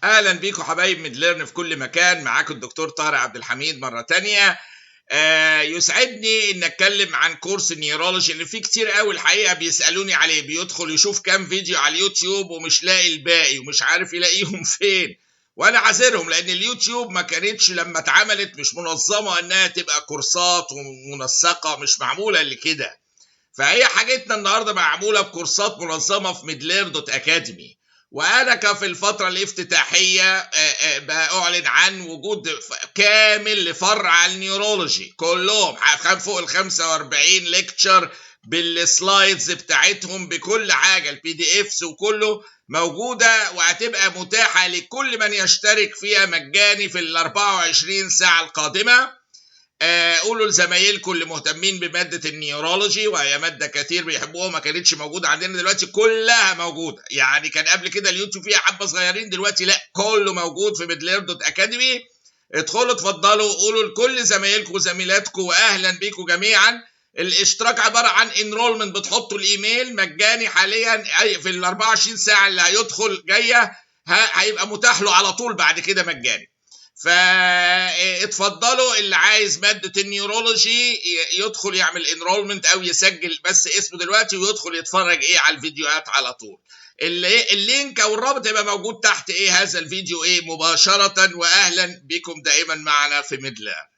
اهلا بيكم حبايب ميدليرن في كل مكان. معاكم الدكتور طارق عبد الحميد مره تانية. يسعدني ان اتكلم عن كورس النيورولوجي اللي فيه كتير قوي الحقيقه بيسالوني عليه، بيدخل يشوف كام فيديو على اليوتيوب ومش لاقي الباقي ومش عارف يلاقيهم فين، وانا عذرهم لان اليوتيوب ما كانتش لما اتعملت مش منظمه انها تبقى كورسات ومنسقه، مش معموله لكده. فهي حاجتنا النهارده معموله بكورسات منظمه في ميدلير.اكاديمي. وانا في الفتره الافتتاحيه باعلن عن وجود كامل لفرع النيورولوجي كلهم فوق ال 45 ليكتشر بالسلايدز بتاعتهم بكل حاجه، البي دي افس وكله موجوده، وهتبقى متاحه لكل من يشترك فيها مجاني في ال 24 ساعه القادمه. قولوا لزمايلكم اللي مهتمين بمادة النيورولوجي، وهي مادة كتير بيحبوها، ما كانتش موجودة عندنا، دلوقتي كلها موجودة. يعني كان قبل كده اليوتيوب فيها حبة صغيرين، دلوقتي لا، كله موجود في ميدلير.اكاديمي. ادخلوا اتفضلوا، قولوا لكل زمايلكم وزميلاتكم واهلا بيكم جميعا. الاشتراك عبارة عن انرولمنت، بتحطوا الايميل مجاني حاليا في ال 24 ساعة اللي هيدخل جاية، هيبقى متاح له على طول بعد كده مجاني. فاتفضلوا، اللي عايز مادة النيورولوجي يدخل يعمل انرولمنت او يسجل بس اسمه دلوقتي ويدخل يتفرج على الفيديوهات على طول. اللينك او الرابط يبقى موجود تحت هذا الفيديو مباشرة. واهلا بكم دائما معنا في ميدلير.